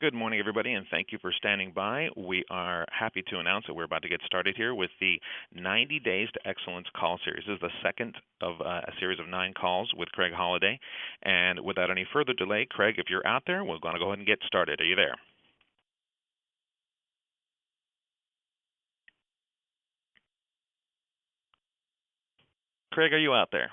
Good morning, everybody, and thank you for standing by. We are happy to announce that we're about to get started here with the 90 Days to Excellence call series. This is the second of a series of 9 calls with Craig Holliday. And without any further delay, Craig, if you're out there, we're going to go ahead and get started. Are you there? Craig, are you out there?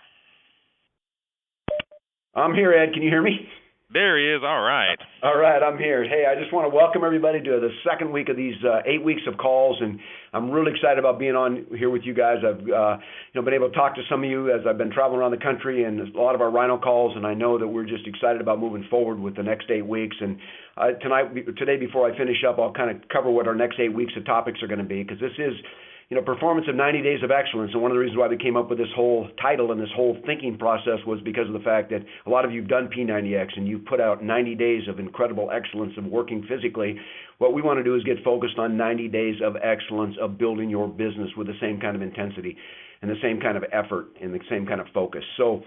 I'm here, Ed. Can you hear me? There he is. All right. All right, I'm here. Hey, I just want to welcome everybody to the second week of these 8 weeks of calls, and I'm really excited about being on here with you guys. I've been able to talk to some of you as I've been traveling around the country, and a lot of our Rhino calls, and I know that we're just excited about moving forward with the next 8 weeks. And today, before I finish up, I'll kind of cover what our next 8 weeks of topics are going to be, because this is performance of 90 Days of Excellence. And one of the reasons why we came up with this whole title and this whole thinking process was because of the fact that a lot of you have done P90X and you've put out 90 days of incredible excellence of working physically. What we want to do is get focused on 90 days of excellence of building your business with the same kind of intensity and the same kind of effort and the same kind of focus. So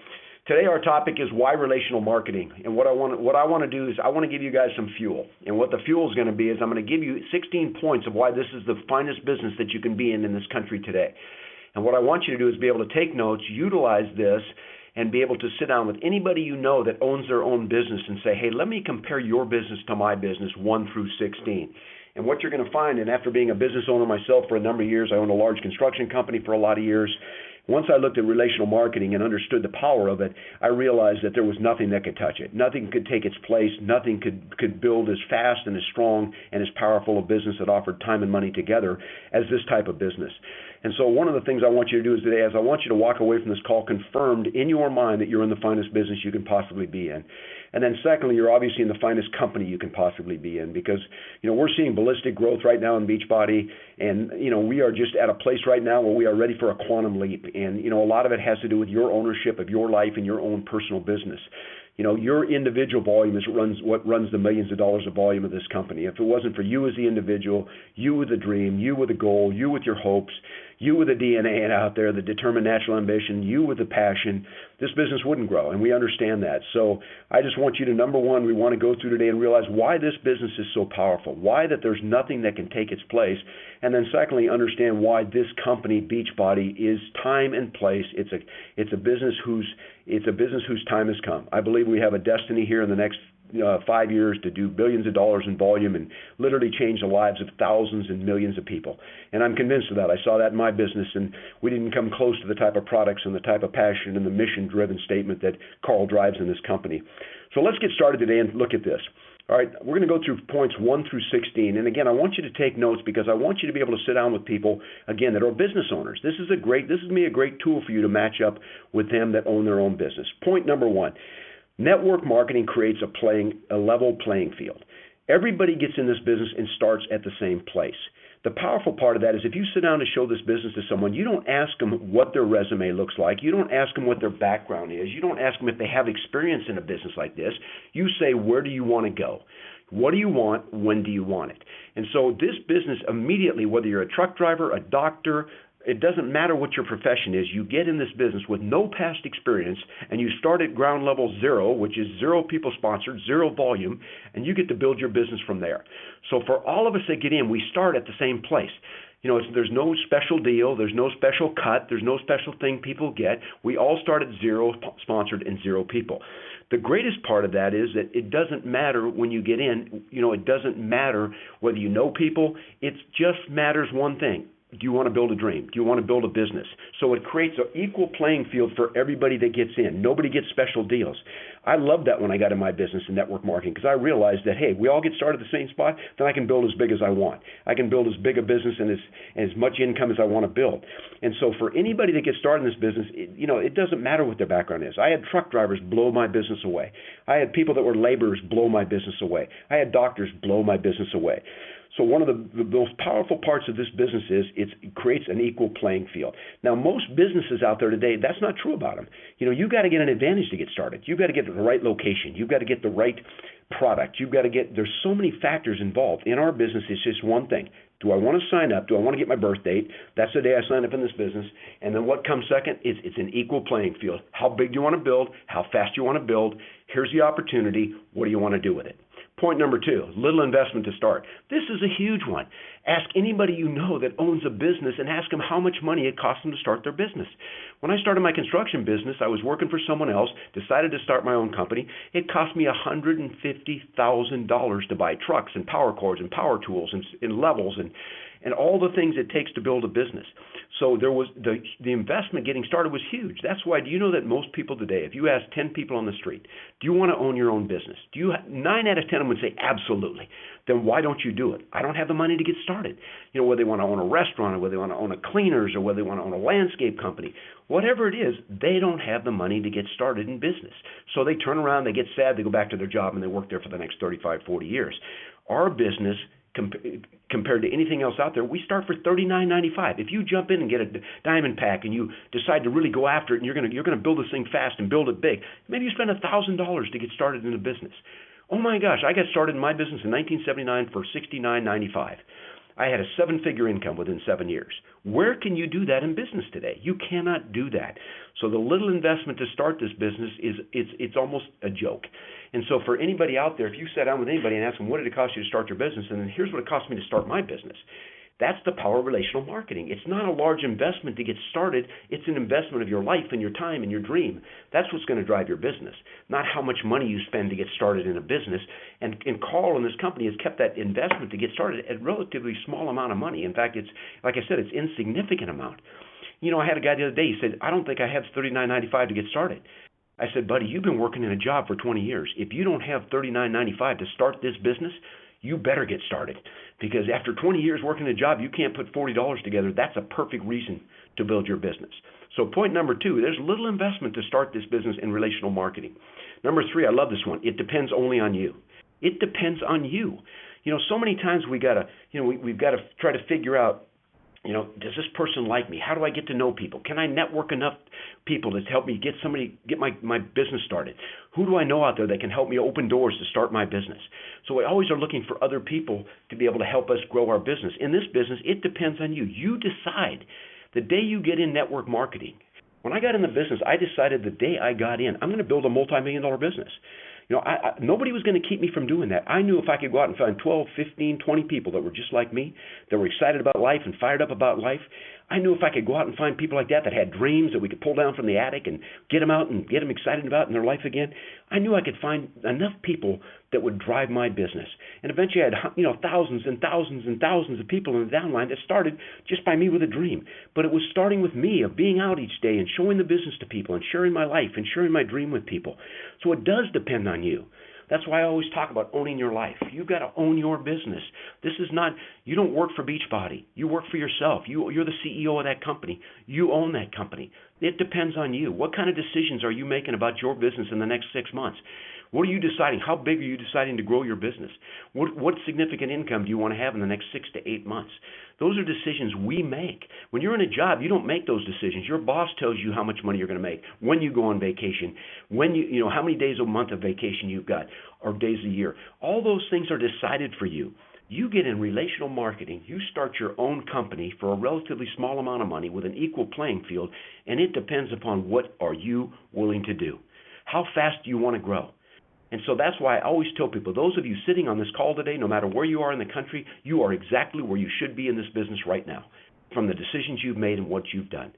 today our topic is why relational marketing, and what I want to do is I want to give you guys some fuel, and what the fuel is going to be is I'm going to give you 16 points of why this is the finest business that you can be in this country today. And what I want you to do is be able to take notes, utilize this, and be able to sit down with anybody you know that owns their own business and say, hey, let me compare your business to my business 1 through 16. And what you're going to find, and after being a business owner myself for a number of years, I owned a large construction company for a lot of years. Once I looked at relational marketing and understood the power of it, I realized that there was nothing that could touch it. Nothing could take its place. Nothing could build as fast and as strong and as powerful a business that offered time and money together as this type of business. And so one of the things I want you to do is today is I want you to walk away from this call confirmed in your mind that you're in the finest business you can possibly be in. And then secondly, you're obviously in the finest company you can possibly be in, because we're seeing ballistic growth right now in Beachbody, and we are just at a place right now where we are ready for a quantum leap. And a lot of it has to do with your ownership of your life and your own personal business. Your individual volume is what runs the millions of dollars of volume of this company. If it wasn't for you as the individual, you with a dream, you with a goal, you with your hopes, you with the DNA out there, the determined natural ambition, you with the passion, this business wouldn't grow, and we understand that. So I just want you to, number one, we want to go through today and realize why this business is so powerful, why that there's nothing that can take its place, and then secondly, understand why this company, Beachbody, is time and place. It's a business whose time has come. I believe we have a destiny here in the next 5 years to do billions of dollars in volume and literally change the lives of thousands and millions of people. And I'm convinced of that. I saw that in my business, and we didn't come close to the type of products and the type of passion and the mission-driven statement that Carl drives in this company. So let's get started today and look at this. All right, we're going to go through points 1 through 16. And again, I want you to take notes because I want you to be able to sit down with people, again, that are business owners. This is going to be a great tool for you to match up with them that own their own business. Point number 1. Network marketing creates a level playing field. Everybody gets in this business and starts at the same place. The powerful part of that is if you sit down to show this business to someone, you don't ask them what their resume looks like. You don't ask them what their background is. You don't ask them if they have experience in a business like this. You say, where do you want to go? What do you want? When do you want it? And so this business immediately, whether you're a truck driver, a doctor, it doesn't matter what your profession is, you get in this business with no past experience and you start at ground level 0, which is 0 people sponsored, 0 volume, and you get to build your business from there. So for all of us that get in, we start at the same place. There's no special deal, there's no special cut, there's no special thing people get. We all start at 0 sponsored and 0 people. The greatest part of that is that it doesn't matter when you get in, it doesn't matter whether you know people, it just matters one thing. Do you want to build a dream? Do you want to build a business? So it creates an equal playing field for everybody that gets in. Nobody gets special deals. I loved that when I got in my business in network marketing because I realized that, hey, we all get started at the same spot, then I can build as big as I want. I can build as big a business and as much income as I want to build. And so for anybody that gets started in this business, it doesn't matter what their background is. I had truck drivers blow my business away. I had people that were laborers blow my business away. I had doctors blow my business away. So one of the most powerful parts of this business is it creates an equal playing field. Now, most businesses out there today, that's not true about them. You've got to get an advantage to get started. You've got to get to the right location. You've got to get the right product. There's so many factors involved. In our business, it's just one thing. Do I want to sign up? Do I want to get my birth date? That's the day I sign up in this business. And then what comes second is it's an equal playing field. How big do you want to build? How fast do you want to build? Here's the opportunity. What do you want to do with it? Point number 2, little investment to start. This is a huge one. Ask anybody you know that owns a business and ask them how much money it costs them to start their business. When I started my construction business, I was working for someone else, decided to start my own company. It cost me $150,000 to buy trucks and power cords and power tools and levels and all the things it takes to build a business. So there was the investment getting started was huge. That's why, do you know that most people today, if you ask 10 people on the street, do you want to own your own business? 9 out of 10 of them would say absolutely. Then why don't you do it? I don't have the money to get started. You know, whether they want to own a restaurant or whether they want to own a cleaners or whether they want to own a landscape company, whatever it is, they don't have the money to get started in business. So they turn around, they get sad, they go back to their job and they work there for the next 35, 40 years. Our business, compared to anything else out there, we start for $39.95. If you jump in and get a diamond pack and you decide to really go after it and you're going to build this thing fast and build it big, maybe you spend $1,000 to get started in a business. Oh my gosh, I got started in my business in 1979 for $69.95. I had a 7-figure income within 7 years. Where can you do that in business today? You cannot do that. So the little investment to start this business it's almost a joke. And so for anybody out there, if you sat down with anybody and asked them, what did it cost you to start your business? And then here's what it cost me to start my business. That's the power of relational marketing. It's not a large investment to get started. It's an investment of your life and your time and your dream. That's what's going to drive your business, not how much money you spend to get started in a business. And Carl and this company has kept that investment to get started at a relatively small amount of money. In fact, it's, like I said, it's insignificant amount. You know, I had a guy the other day, he said, I don't think I have $39.95 to get started. I said, buddy, you've been working in a job for 20 years. If you don't have $39.95 to start this business, you better get started. Because after 20 years working a job, you can't put $40 together. That's a perfect reason to build your business. So point number 2, there's little investment to start this business in relational marketing. Number 3, I love this one. It depends only on you. It depends on you. You know, so many times we've got to try to figure out, you know, does this person like me? How do I get to know people? Can I network enough people to help me get my business started? Who do I know out there that can help me open doors to start my business? So we always are looking for other people to be able to help us grow our business. In this business, it depends on you. You decide the day you get in network marketing. When I got in the business, I decided the day I got in, I'm going to build a multi-million-dollar business. You know, nobody was going to keep me from doing that. I knew if I could go out and find 12, 15, 20 people that were just like me, that were excited about life and fired up about life, I knew if I could go out and find people like that had dreams that we could pull down from the attic and get them out and get them excited about in their life again, I knew I could find enough people that would drive my business. And eventually I had, you know, thousands and thousands and thousands of people in the downline that started just by me with a dream. But it was starting with me, of being out each day and showing the business to people and sharing my life and sharing my dream with people. So it does depend on you. That's why I always talk about owning your life. You've got to own your business. This is not, you don't work for Beachbody. You work for yourself. You're the CEO of that company. You own that company. It depends on you. What kind of decisions are you making about your business in the next 6 months? What are you deciding? How big are you deciding to grow your business? What significant income do you want to have in the next 6 to 8 months? Those are decisions we make. When you're in a job, you don't make those decisions. Your boss tells you how much money you're going to make, when you go on vacation, when you know how many days a month of vacation you've got, or days a year. All those things are decided for you. You get in relational marketing, you start your own company for a relatively small amount of money with an equal playing field, and it depends upon what are you willing to do. How fast do you want to grow? And so that's why I always tell people, those of you sitting on this call today, no matter where you are in the country, you are exactly where you should be in this business right now, from the decisions you've made and what you've done.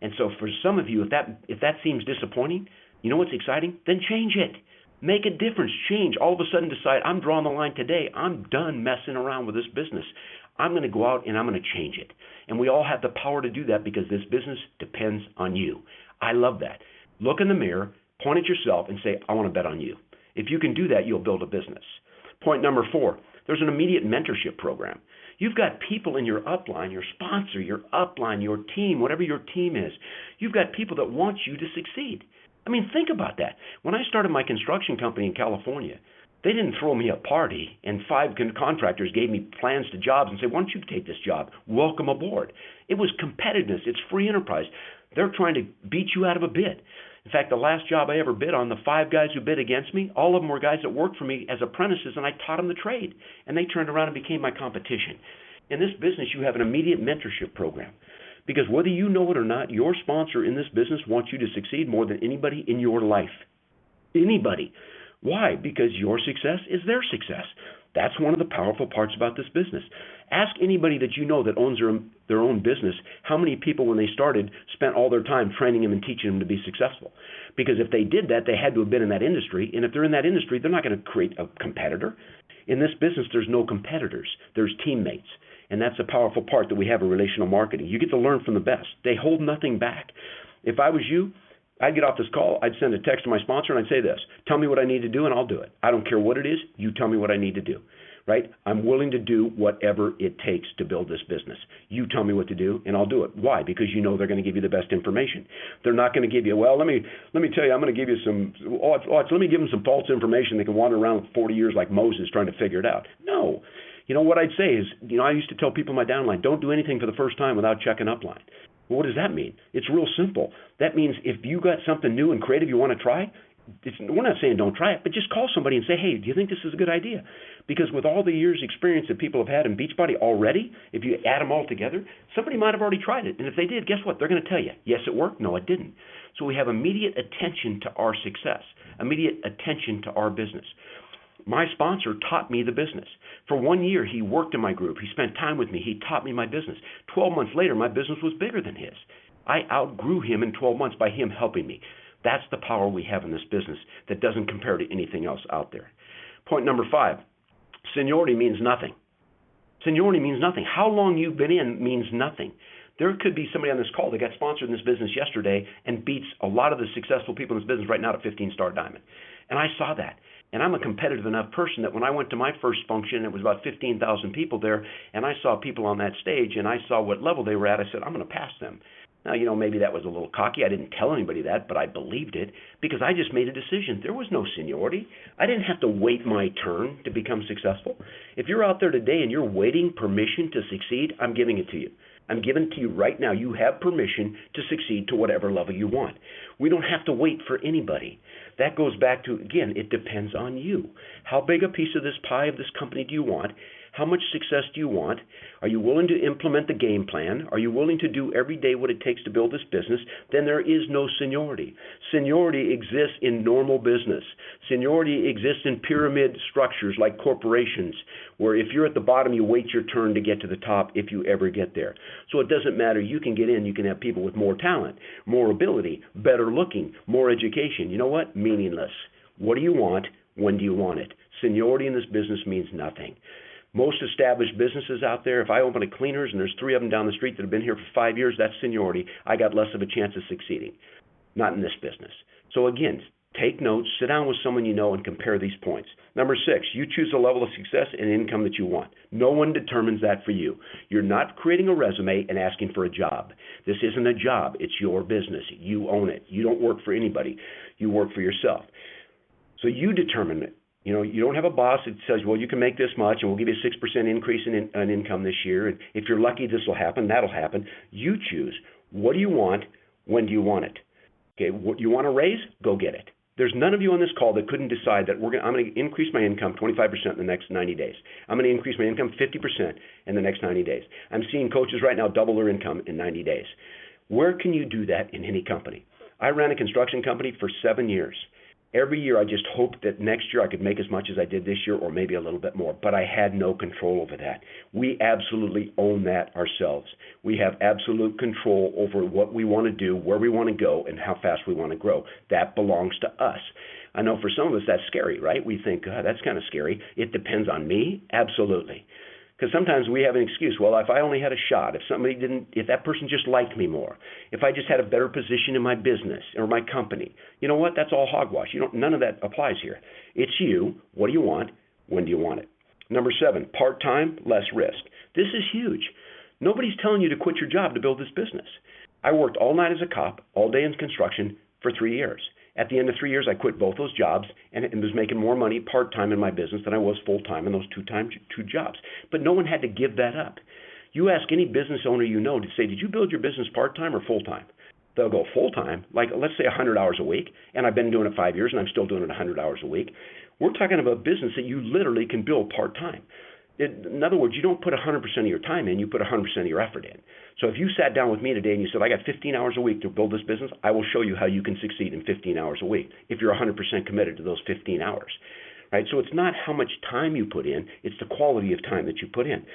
And so for some of you, if that seems disappointing, you know what's exciting? Then change it. Make a difference. Change. All of a sudden decide, I'm drawing the line today. I'm done messing around with this business. I'm going to go out and I'm going to change it. And we all have the power to do that because this business depends on you. I love that. Look in the mirror, point at yourself, and say, I want to bet on you. If you can do that, you'll build a business. Point number 4, there's an immediate mentorship program. You've got people in your upline, your sponsor, your upline, your team, whatever your team is. You've got people that want you to succeed. I mean, think about that. When I started my construction company in California, they didn't throw me a party and 5 contractors gave me plans to jobs and said, why don't you take this job? Welcome aboard. It was competitiveness. It's free enterprise. They're trying to beat you out of a bid. In fact, the last job I ever bid on, the 5 guys who bid against me, all of them were guys that worked for me as apprentices, and I taught them the trade. And they turned around and became my competition. In this business, you have an immediate mentorship program. Because whether you know it or not, your sponsor in this business wants you to succeed more than anybody in your life. Anybody. Why? Because your success is their success. That's one of the powerful parts about this business. Ask anybody that you know that owns their own business how many people, when they started, spent all their time training them and teaching them to be successful. Because if they did that, they had to have been in that industry. And if they're in that industry, they're not going to create a competitor. In this business, there's no competitors. There's teammates. And that's a powerful part that we have in relational marketing. You get to learn from the best. They hold nothing back. If I was you, I'd get off this call, I'd send a text to my sponsor, and I'd say this: tell me what I need to do, and I'll do it. I don't care what it is. You tell me what I need to do, right? I'm willing to do whatever it takes to build this business. You tell me what to do, and I'll do it. Why? Because you know they're going to give you the best information. They're not going to give you, well, let me tell you, I'm going to give you some, let me give them some false information. They can wander around 40 years like Moses trying to figure it out. No. You know, what I'd say is, I used to tell people in my downline, don't do anything for the first time without checking upline. Well, what does that mean? It's real simple. That means if you got something new and creative you want to try, we're not saying don't try it, but just call somebody and say, hey, do you think this is a good idea? Because with all the years' experience that people have had in Beachbody already, if you add them all together, somebody might have already tried it. And if they did, guess what? They're going to tell you, yes, it worked. No, it didn't. So we have immediate attention to our success, immediate attention to our business. My sponsor taught me the business. For 1 year, he worked in my group. He spent time with me. He taught me my business. 12 months later, my business was bigger than his. I outgrew him in 12 months by him helping me. That's the power we have in this business that doesn't compare to anything else out there. Point number 5, seniority means nothing. Seniority means nothing. How long you've been in means nothing. There could be somebody on this call that got sponsored in this business yesterday and beats a lot of the successful people in this business right now to 15-star diamond. And I saw that. And I'm a competitive enough person that when I went to my first function, it was about 15,000 people there, and I saw people on that stage, and I saw what level they were at. I said, I'm going to pass them. Now, maybe that was a little cocky. I didn't tell anybody that, but I believed it because I just made a decision. There was no seniority. I didn't have to wait my turn to become successful. If you're out there today and you're waiting permission to succeed, I'm giving it to you. I'm giving it to you right now. You have permission to succeed to whatever level you want. We don't have to wait for anybody. That goes back to, again, it depends on you. How big a piece of this pie of this company do you want? How much success do you want? Are you willing to implement the game plan? Are you willing to do every day what it takes to build this business? Then there is no seniority. Seniority exists in normal business. Seniority exists in pyramid structures like corporations, where if you're at the bottom, you wait your turn to get to the top if you ever get there. So it doesn't matter. You can get in. You can have people with more talent, more ability, better looking, more education. You know what? Meaningless. What do you want? When do you want it? Seniority in this business means nothing. Most established businesses out there, if I open a cleaners and there's 3 of them down the street that have been here for 5 years, that's seniority. I got less of a chance of succeeding. Not in this business. So again, take notes, sit down with someone you know and compare these points. Number 6, you choose the level of success and income that you want. No one determines that for you. You're not creating a resume and asking for a job. This isn't a job. It's your business. You own it. You don't work for anybody. You work for yourself. So you determine it. You don't have a boss that says, well, you can make this much and we'll give you a 6% increase in income this year. And if you're lucky, this will happen. That'll happen. You choose. What do you want? When do you want it? Okay, what you want to raise? Go get it. There's none of you on this call that couldn't decide that I'm going to increase my income 25% in the next 90 days. I'm going to increase my income 50% in the next 90 days. I'm seeing coaches right now double their income in 90 days. Where can you do that in any company? I ran a construction company for 7 years. Every year I just hoped that next year I could make as much as I did this year or maybe a little bit more, but I had no control over that. We absolutely own that ourselves. We have absolute control over what we want to do, where we want to go, and how fast we want to grow. That belongs to us. I know for some of us that's scary, right? We think, God, that's kind of scary. It depends on me? Absolutely. Because sometimes we have an excuse. Well, if I only had a shot, if that person just liked me more, if I just had a better position in my business or my company, you know what? That's all hogwash. None of that applies here. It's you. What do you want? When do you want it? Number 7, part-time, less risk. This is huge. Nobody's telling you to quit your job to build this business. I worked all night as a cop, all day in construction for 3 years. At the end of 3 years, I quit both those jobs and was making more money part-time in my business than I was full-time in those two jobs. But no one had to give that up. You ask any business owner you know to say, did you build your business part-time or full-time? They'll go full-time, like let's say 100 hours a week, and I've been doing it 5 years and I'm still doing it 100 hours a week. We're talking about a business that you literally can build part-time. In other words, you don't put 100% of your time in, you put 100% of your effort in. So if you sat down with me today and you said, I got 15 hours a week to build this business, I will show you how you can succeed in 15 hours a week if you're 100% committed to those 15 hours. Right? So it's not how much time you put in, it's the quality of time that you put in.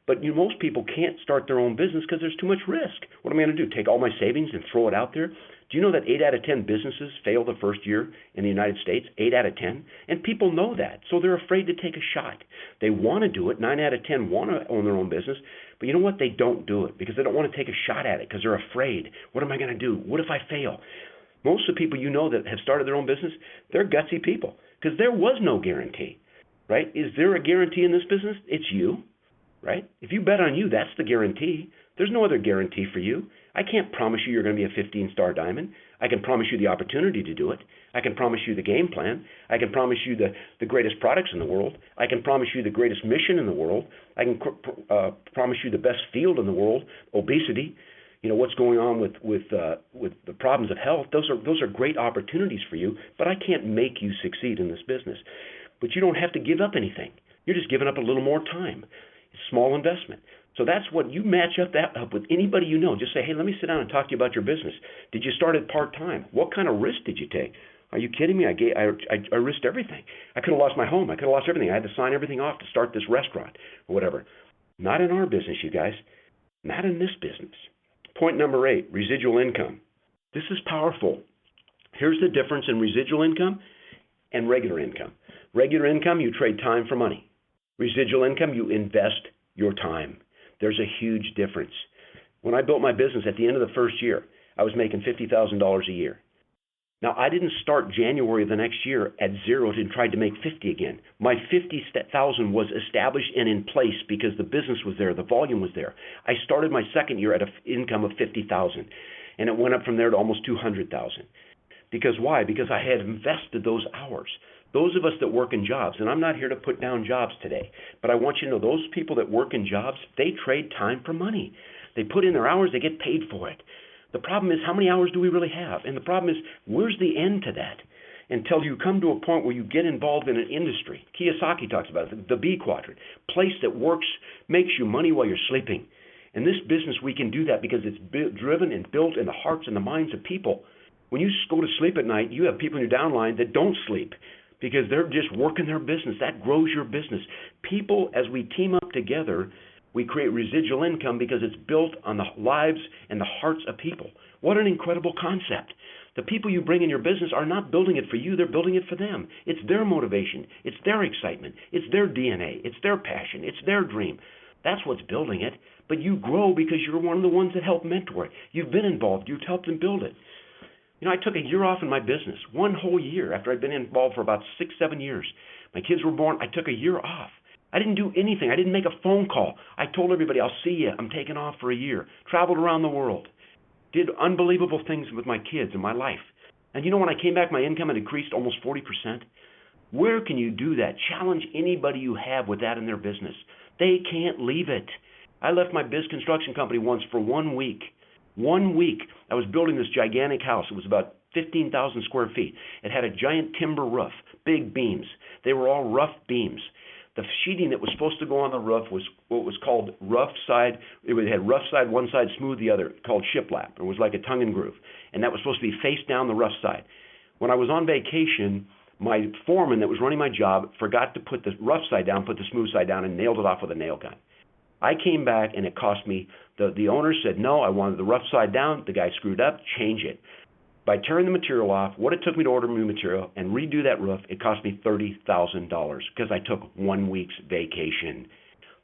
But most people can't start their own business because there's too much risk. What am I going to do? Take all my savings and throw it out there? Do you know that 8 out of 10 businesses fail the first year in the United States? 8 out of 10? And people know that, so they're afraid to take a shot. They want to do it. 9 out of 10 want to own their own business. But you know what? They don't do it because they don't want to take a shot at it because they're afraid. What am I going to do? What if I fail? Most of the people you know that have started their own business, they're gutsy people because there was no guarantee, right? Is there a guarantee in this business? It's you. Right? If you bet on you, that's the guarantee. There's no other guarantee for you. I can't promise you you're going to be a 15-star diamond. I can promise you the opportunity to do it. I can promise you the game plan. I can promise you the greatest products in the world. I can promise you the greatest mission in the world. I can promise you the best field in the world, obesity. What's going on with the problems of health. Those are great opportunities for you, but I can't make you succeed in this business. But you don't have to give up anything. You're just giving up a little more time. Small investment. So that's what you match up with anybody you know. Just say, hey, let me sit down and talk to you about your business. Did you start it part-time? What kind of risk did you take? Are you kidding me? I risked everything. I could have lost my home. I could have lost everything. I had to sign everything off to start this restaurant or whatever. Not in our business, you guys. Not in this business. Point number 8, residual income. This is powerful. Here's the difference in residual income and regular income. Regular income, you trade time for money. Residual income, you invest your time. There's a huge difference. When I built my business at the end of the first year, I was making $50,000 a year. Now, I didn't start January of the next year at zero and tried to make 50 again. My 50,000 was established and in place because the business was there, the volume was there. I started my second year at an income of 50,000, and it went up from there to almost 200,000. Because why? Because I had invested those hours. Those of us that work in jobs, and I'm not here to put down jobs today, but I want you to know those people that work in jobs, they trade time for money. They put in their hours, they get paid for it. The problem is, how many hours do we really have? And the problem is, where's the end to that? Until you come to a point where you get involved in an industry. Kiyosaki talks about it, the B quadrant, place that works, makes you money while you're sleeping. In this business, we can do that because it's driven and built in the hearts and the minds of people. When you go to sleep at night, you have people in your downline that don't sleep, because they're just working their business. That grows your business. People, as we team up together, we create residual income because it's built on the lives and the hearts of people. What an incredible concept. The people you bring in your business are not building it for you, they're building it for them. It's their motivation, it's their excitement, it's their DNA, it's their passion, it's their dream. That's what's building it. But you grow because you're one of the ones that helped mentor it. You've been involved, you've helped them build it. I took a year off in my business, one whole year after I'd been involved for about 6-7 years. My kids were born, I took a year off. I didn't do anything. I didn't make a phone call. I told everybody, I'll see you. I'm taking off for a year. Traveled around the world. Did unbelievable things with my kids and my life. And when I came back, my income had increased almost 40%. Where can you do that? Challenge anybody you have with that in their business. They can't leave it. I left my biz construction company once for 1 week. 1 week, I was building this gigantic house. It was about 15,000 square feet. It had a giant timber roof, big beams. They were all rough beams. The sheeting that was supposed to go on the roof was what was called rough side. It had rough side one side, smooth the other, called shiplap. It was like a tongue and groove. And that was supposed to be face down the rough side. When I was on vacation, my foreman that was running my job forgot to put the rough side down, put the smooth side down, and nailed it off with a nail gun. I came back and it cost me, the owner said, no, I wanted the rough side down. The guy screwed up, change it. By tearing the material off, what it took me to order new material and redo that roof, it cost me $30,000 because I took 1 week's vacation.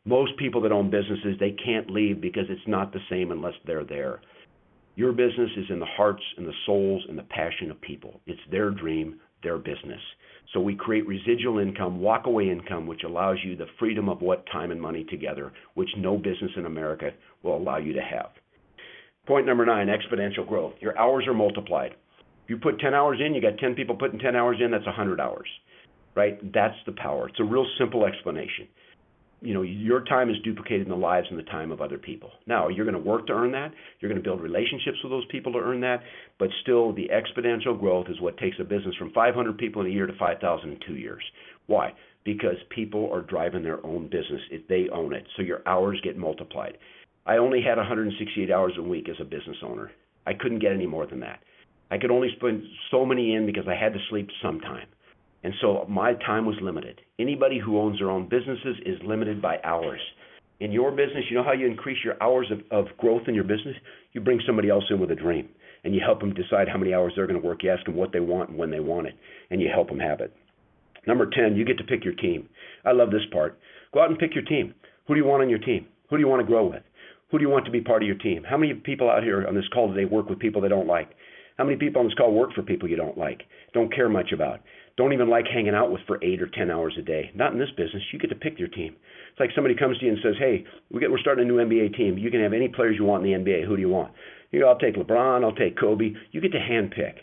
Most people that own businesses, they can't leave because it's not the same unless they're there. Your business is in the hearts and the souls and the passion of people. It's their dream, their business. So we create residual income, walk-away income, which allows you the freedom of what time and money together, which no business in America will allow you to have. Point number 9, exponential growth. Your hours are multiplied. If you put 10 hours in, you got 10 people putting 10 hours in, that's 100 hours, right? That's the power. It's a real simple explanation. your time is duplicated in the lives and the time of other people. Now, you're going to work to earn that. You're going to build relationships with those people to earn that. But still, the exponential growth is what takes a business from 500 people in a year to 5,000 in 2 years. Why? Because people are driving their own business. They own it. So your hours get multiplied. I only had 168 hours a week as a business owner. I couldn't get any more than that. I could only spend so many in because I had to sleep sometime. And so my time was limited. Anybody who owns their own businesses is limited by hours. In your business, you know how you increase your hours of growth in your business? You bring somebody else in with a dream, and you help them decide how many hours they're going to work. You ask them what they want and when they want it, and you help them have it. Number 10, you get to pick your team. I love this part. Go out and pick your team. Who do you want on your team? Who do you want to grow with? Who do you want to be part of your team? How many people out here on this call today work with people they don't like? How many people on this call work for people you don't like, don't care much about, don't even like hanging out with for 8 or 10 hours a day? Not in this business. You get to pick your team. It's like somebody comes to you and says, hey, we're starting a new NBA team. You can have any players you want in the NBA. Who do you want? I'll take LeBron. I'll take Kobe. You get to hand pick.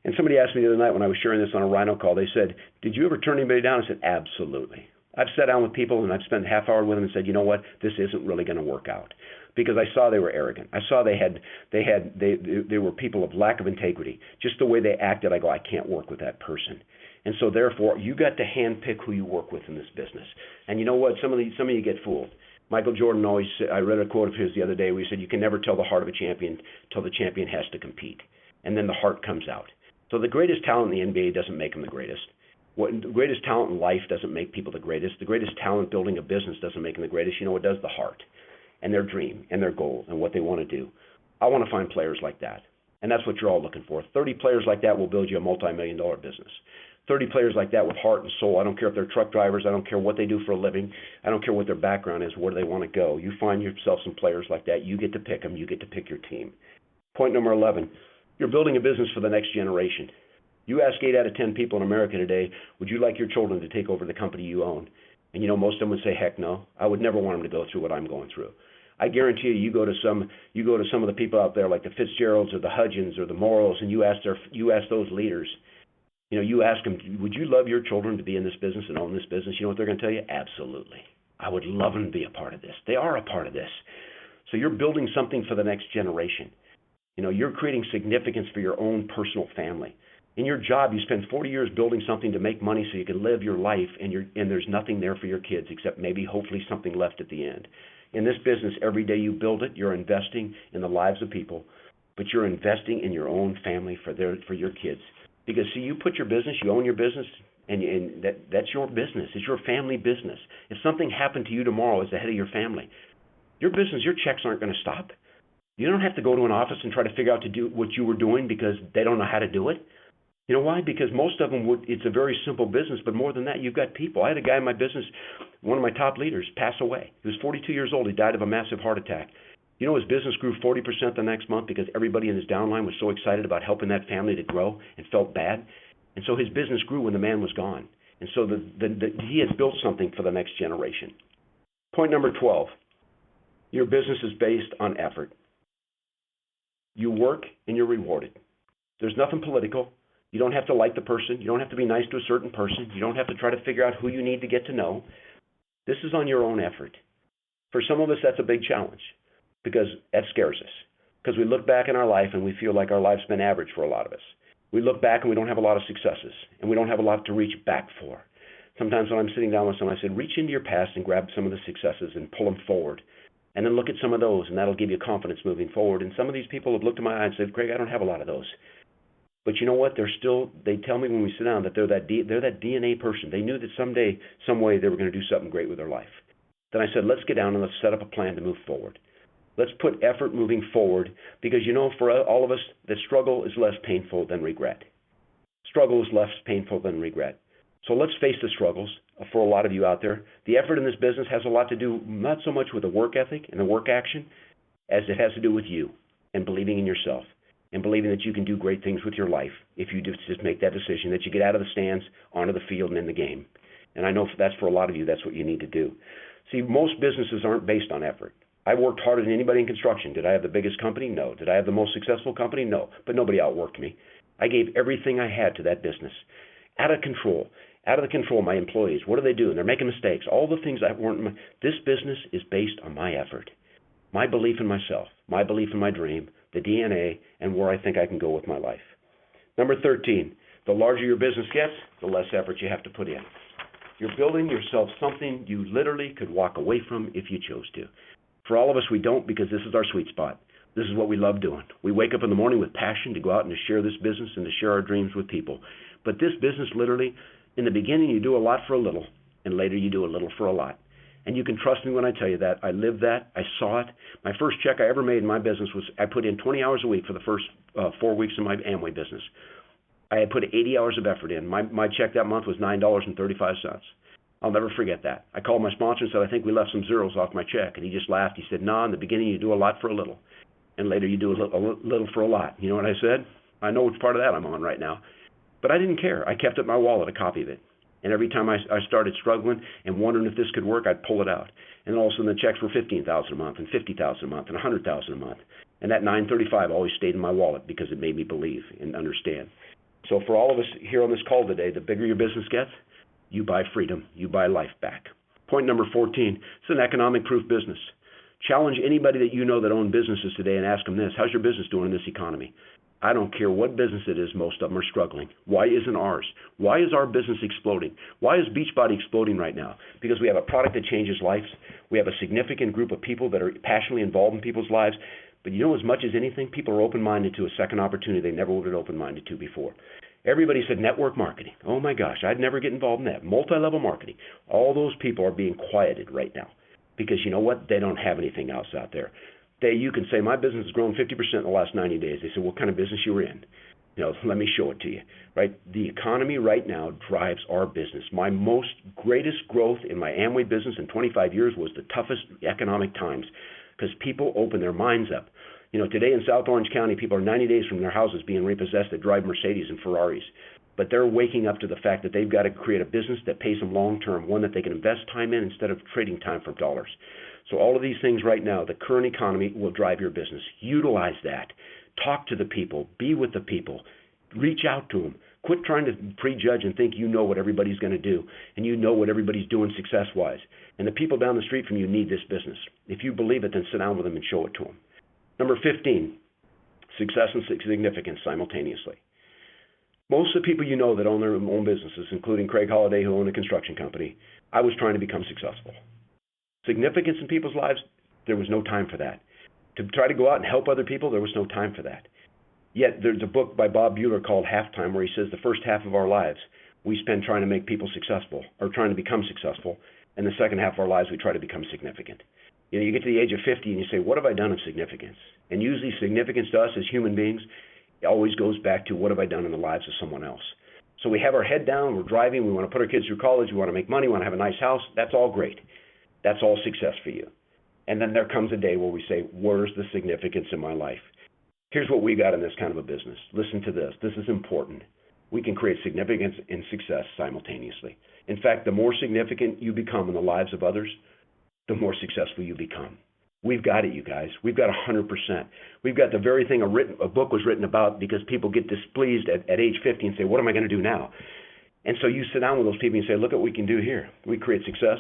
And somebody asked me the other night when I was sharing this on a Rhino call, they said, did you ever turn anybody down? I said, absolutely. I've sat down with people and I've spent a half hour with them and said, you know what, this isn't really going to work out. Because I saw they were arrogant. I saw they were people of lack of integrity. Just the way they acted, I go, I can't work with that person. And so therefore, you got to handpick who you work with in this business. And you know what? Some of you get fooled. Michael Jordan always said, I read a quote of his the other day where he said, you can never tell the heart of a champion till the champion has to compete. And then the heart comes out. So the greatest talent in the NBA doesn't make them the greatest. The greatest talent in life doesn't make people the greatest. The greatest talent building a business doesn't make them the greatest. You know what does? The heart and their dream and their goal and what they want to do. I want to find players like that. And that's what you're all looking for. 30 players like that will build you a multi-million-dollar business. 30 players like that with heart and soul. I don't care if they're truck drivers. I don't care what they do for a living. I don't care what their background is, where they want to go. You find yourself some players like that. You get to pick them. You get to pick your team. Point number 11, you're building a business for the next generation. You ask 8 out of 10 people in America today, would you like your children to take over the company you own? And most of them would say, heck no. I would never want them to go through what I'm going through. I guarantee you go to some of the people out there like the Fitzgeralds or the Hudgens or the Morrows, and you ask those leaders, you ask them, would you love your children to be in this business and own this business? You know what they're going to tell you? Absolutely. I would love them to be a part of this. They are a part of this. So you're building something for the next generation. You're creating significance for your own personal family. In your job, you spend 40 years building something to make money so you can live your life, and there's nothing there for your kids except maybe hopefully something left at the end. In this business, every day you build it, you're investing in the lives of people, but you're investing in your own family for your kids. Because see, you put your business, you own your business, and that's your business. It's your family business. If something happened to you tomorrow as the head of your family, your business, your checks aren't going to stop. You don't have to go to an office and try to figure out to do what you were doing because they don't know how to do it. You know why? Because most of them it's a very simple business, but more than that, you've got people. I had a guy in my business, one of my top leaders, pass away. He was 42 years old. He died of a massive heart attack. His business grew 40% the next month because everybody in his downline was so excited about helping that family to grow and felt bad. And so his business grew when the man was gone. And so he has built something for the next generation. Point number 12, your business is based on effort. You work and you're rewarded. There's nothing political. You don't have to like the person. You don't have to be nice to a certain person. You don't have to try to figure out who you need to get to know. This is on your own effort. For some of us, that's a big challenge because that scares us. Because we look back in our life and we feel like our life's been average for a lot of us. We look back and we don't have a lot of successes and we don't have a lot to reach back for. Sometimes when I'm sitting down with someone, I said, reach into your past and grab some of the successes and pull them forward. And then look at some of those, and that'll give you confidence moving forward. And some of these people have looked in my eye and said, Craig, I don't have a lot of those. But you know what? They tell me when we sit down that they're that DNA person. They knew that someday, some way, they were going to do something great with their life. Then I said, let's get down and let's set up a plan to move forward. Let's put effort moving forward because, for all of us, the struggle is less painful than regret. Struggle is less painful than regret. So let's face the struggles for a lot of you out there. The effort in this business has a lot to do not so much with the work ethic and the work action as it has to do with you and believing in yourself and believing that you can do great things with your life if you just make that decision, that you get out of the stands, onto the field, and in the game. And I know that's for a lot of you, that's what you need to do. See, most businesses aren't based on effort. I worked harder than anybody in construction. Did I have the biggest company? No. Did I have the most successful company? No. But nobody outworked me. I gave everything I had to that business. out of control. Out of the control of my employees. What are they doing? They're making mistakes. All the things that weren't. This business is based on my effort, my belief in myself, my belief in my dream, the DNA, and where I think I can go with my life. Number 13, the larger your business gets, the less effort you have to put in. You're building yourself something you literally could walk away from if you chose to. For all of us, we don't, because this is our sweet spot. This is what we love doing. We wake up in the morning with passion to go out and to share this business and to share our dreams with people. But this business literally, in the beginning, you do a lot for a little, and later you do a little for a lot. And you can trust me when I tell you that. I lived that. I saw it. My first check I ever made in my business was I put in 20 hours a week for the first 4 weeks of my Amway business. I had put 80 hours of effort in. My check that month was $9.35. I'll never forget that. I called my sponsor and said, I think we left some zeros off my check. And he just laughed. He said, no, in the beginning you do a lot for a little, and later you do a little for a lot. You know what I said? I know which part of that I'm on right now. But I didn't care. I kept it in my wallet, a copy of it. And every time I started struggling and wondering if this could work, I'd pull it out. And then all of a sudden the checks were $15,000 a month and $50,000 a month and $100,000 a month. And that $935 always stayed in my wallet because it made me believe and understand. So for all of us here on this call today, the bigger your business gets, you buy freedom, you buy life back. Point number 14, it's an economic proof business. Challenge anybody that you know that own businesses today and ask them this: how's your business doing in this economy? I don't care what business it is, most of them are struggling. Why isn't ours? Why is our business exploding? Why is Beachbody exploding right now? Because we have a product that changes lives. We have a significant group of people that are passionately involved in people's lives. But you know, as much as anything, people are open-minded to a second opportunity they never would have been open-minded to before. Everybody said network marketing. Oh my gosh, I'd never get involved in that. Multi-level marketing. All those people are being quieted right now because you know what? They don't have anything else out there. You can say, my business has grown 50% in the last 90 days. They say, what kind of business you were in? You know, let me show it to you, right? The economy right now drives our business. My greatest growth in my Amway business in 25 years was the toughest economic times because people open their minds up. You know, today in South Orange County, people are 90 days from their houses being repossessed that drive Mercedes and Ferraris. But they're waking up to the fact that they've got to create a business that pays them long term, one that they can invest time in instead of trading time for dollars. So all of these things right now, the current economy will drive your business. Utilize that. Talk to the people. Be with the people. Reach out to them. Quit trying to prejudge and think you know what everybody's going to do and you know what everybody's doing success-wise. And the people down the street from you need this business. If you believe it, then sit down with them and show it to them. Number 15, success and significance simultaneously. Most of the people you know that own their own businesses, including Craig Holliday, who owned a construction company, I was trying to become successful. Significance in people's lives, there was no time for that. To try to go out and help other people, there was no time for that. Yet there's a book by Bob Bueller called Halftime where he says the first half of our lives we spend trying to make people successful or trying to become successful, and the second half of our lives we try to become significant. You know, you get to the age of 50 and you say, what have I done of significance? And usually significance to us as human beings, it always goes back to what have I done in the lives of someone else. So we have our head down, we're driving, we want to put our kids through college, we want to make money, we want to have a nice house. That's all great. That's all success for you. And then there comes a day where we say, where's the significance in my life? Here's what we got in this kind of a business. Listen to this. This is important. We can create significance and success simultaneously. In fact, the more significant you become in the lives of others, the more successful you become. We've got it, you guys. We've got 100%. We've got the very thing a book was written about because people get displeased at age 50 and say, what am I going to do now? And so you sit down with those people and say, look at what we can do here. We create success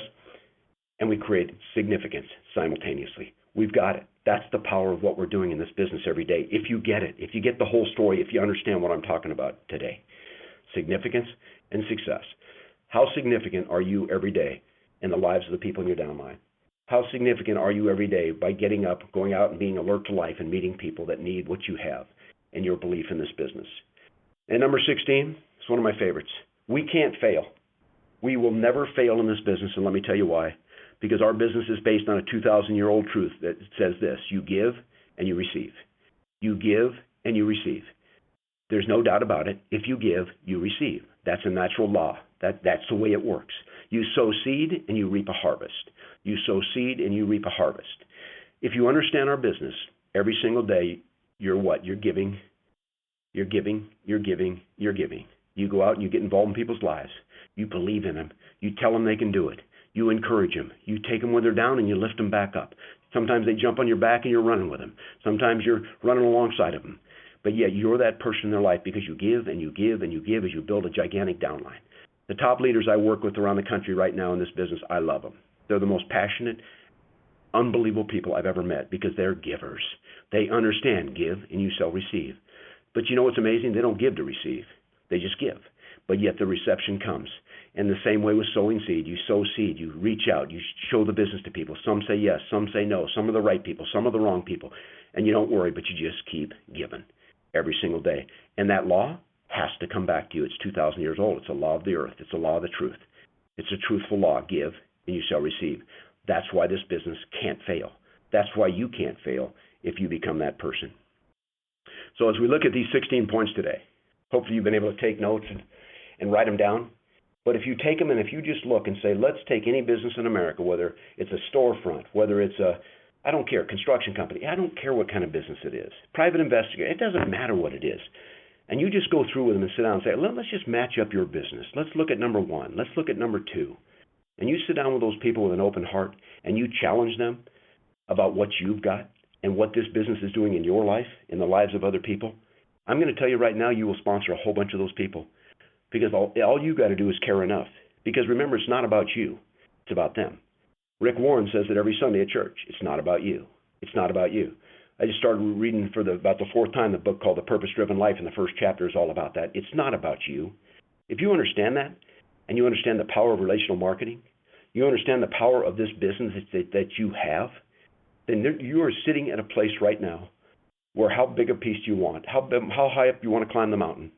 and we create significance simultaneously. We've got it. That's the power of what we're doing in this business every day. If you get it, if you get the whole story, if you understand what I'm talking about today. Significance and success. How significant are you every day in the lives of the people in your downline? How significant are you every day by getting up, going out and being alert to life and meeting people that need what you have and your belief in this business? And number 16, it's one of my favorites. We can't fail. We will never fail in this business, and let me tell you why. Because our business is based on a 2,000-year-old truth that says this: you give and you receive. You give and you receive. There's no doubt about it. If you give, you receive. That's a natural law. That's the way it works. You sow seed and you reap a harvest. You sow seed and you reap a harvest. If you understand our business, every single day, you're what? You're giving, you're giving, you're giving, you're giving. You go out and you get involved in people's lives. You believe in them. You tell them they can do it. You encourage them. You take them when they're down and you lift them back up. Sometimes they jump on your back and you're running with them. Sometimes you're running alongside of them. but yet you're that person in their life because you give and you give and you give as you build a gigantic downline. The top leaders I work with around the country right now in this business, I love them. They're the most passionate, unbelievable people I've ever met because they're givers. They understand give and you shall receive. But you know what's amazing? They don't give to receive. They just give. But yet the reception comes. And the same way with sowing seed. You sow seed. You reach out. You show the business to people. Some say yes. Some say no. Some are the right people. Some are the wrong people. And you don't worry, but you just keep giving every single day. And that law has to come back to you. It's 2,000 years old. It's a law of the earth. It's a law of the truth. It's a truthful law. Give and you shall receive. That's why this business can't fail. That's why you can't fail if you become that person. So as we look at these 16 points today, hopefully you've been able to take notes and write them down. But if you take them and if you just look and say, let's take any business in America, whether it's a storefront, whether it's I don't care, construction company, I don't care what kind of business it is, private investigator, it doesn't matter what it is. And you just go through with them and sit down and say, let's just match up your business. Let's look at number 1. Let's look at number 2. And you sit down with those people with an open heart and you challenge them about what you've got and what this business is doing in your life, in the lives of other people. I'm going to tell you right now, you will sponsor a whole bunch of those people because all you got to do is care enough. Because remember, it's not about you. It's about them. Rick Warren says that every Sunday at church. It's not about you. It's not about you. I just started reading for about the 4th time the book called The Purpose-Driven Life, and the first chapter is all about that. It's not about you. If you understand that, and you understand the power of relational marketing, you understand the power of this business that you have, then you are sitting at a place right now where how big a piece do you want? How high up do you want to climb the mountain?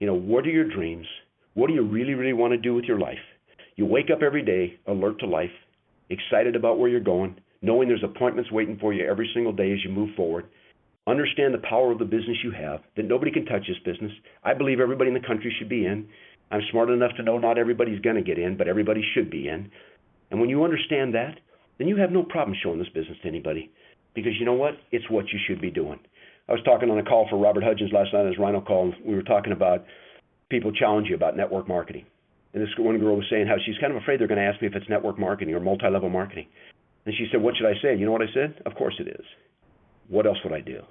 You know, what are your dreams? What do you really, really want to do with your life? You wake up every day, alert to life, excited about where you're going, knowing there's appointments waiting for you every single day as you move forward. Understand the power of the business you have, that nobody can touch this business. I believe everybody in the country should be in. I'm smart enough to know not everybody's going to get in, but everybody should be in. And when you understand that, then you have no problem showing this business to anybody. Because you know what? It's what you should be doing. I was talking on a call for Robert Hudgens last night on his Rhino call, and we were talking about people challenge you about network marketing. And this one girl was saying how she's kind of afraid they're going to ask me if it's network marketing or multi-level marketing. And she said, what should I say? You know what I said? Of course it is. What else would I do?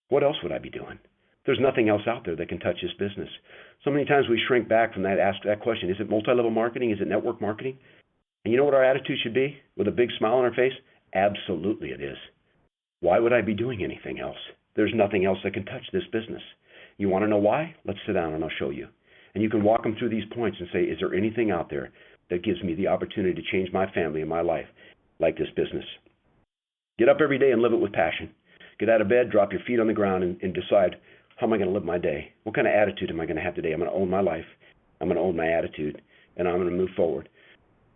What else would I be doing? There's nothing else out there that can touch this business. So many times we shrink back from that, ask that question, is it multi-level marketing? Is it network marketing? And you know what our attitude should be with a big smile on our face? Absolutely it is. Why would I be doing anything else? There's nothing else that can touch this business. You want to know why? Let's sit down and I'll show you. And you can walk them through these points and say, is there anything out there that gives me the opportunity to change my family and my life like this business? Get up every day and live it with passion. Get out of bed, drop your feet on the ground, and decide, how am I going to live my day? What kind of attitude am I going to have today? I'm going to own my life. I'm going to own my attitude, and I'm going to move forward.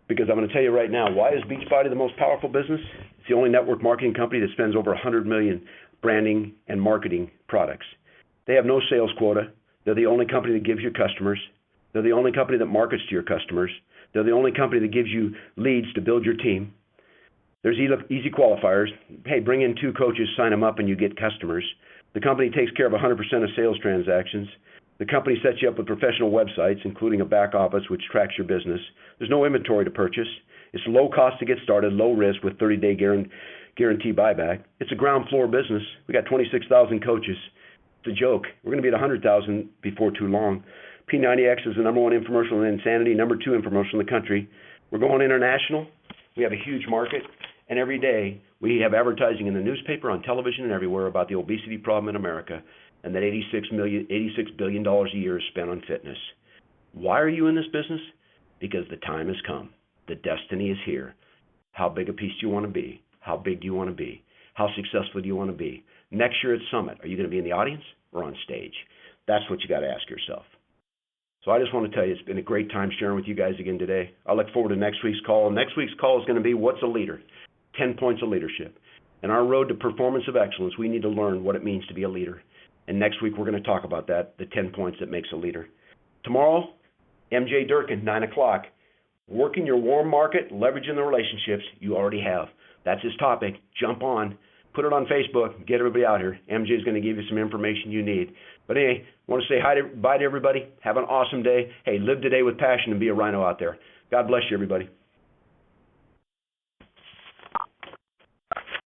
Because I'm going to tell you right now, why is Beachbody the most powerful business? It's the only network marketing company that spends over $100 million branding and marketing products. They have no sales quota. They're the only company that gives you customers. They're the only company that markets to your customers. They're the only company that gives you leads to build your team. There's easy qualifiers. Hey, bring in 2 coaches, sign them up, and you get customers. The company takes care of 100% of sales transactions. The company sets you up with professional websites, including a back office which tracks your business. There's no inventory to purchase. It's low cost to get started, low risk with 30-day guarantee buyback. It's a ground floor business. We got 26,000 coaches. It's a joke. We're going to be at 100,000 before too long. P90X is the number 1 infomercial in insanity, number 2 infomercial in the country. We're going international. We have a huge market. And every day we have advertising in the newspaper, on television, and everywhere about the obesity problem in America, and that $86 billion a year is spent on fitness. Why are you in this business? Because the time has come. The destiny is here. How big a piece do you want to be? How big do you want to be? How successful do you want to be? Next year at Summit, are you going to be in the audience or on stage? That's what you got to ask yourself. So I just want to tell you, it's been a great time sharing with you guys again today. I look forward to next week's call. Next week's call is going to be, what's a leader? 10 points of leadership. In our road to performance of excellence, we need to learn what it means to be a leader. And next week, we're going to talk about that, the 10 points that makes a leader. Tomorrow, MJ Durkin, 9 o'clock. Working your warm market, leveraging the relationships you already have. That's his topic. Jump on. Put it on Facebook. Get everybody out here. MJ is going to give you some information you need. But anyway, I want to say bye to everybody. Have an awesome day. Hey, live today with passion and be a rhino out there. God bless you, everybody.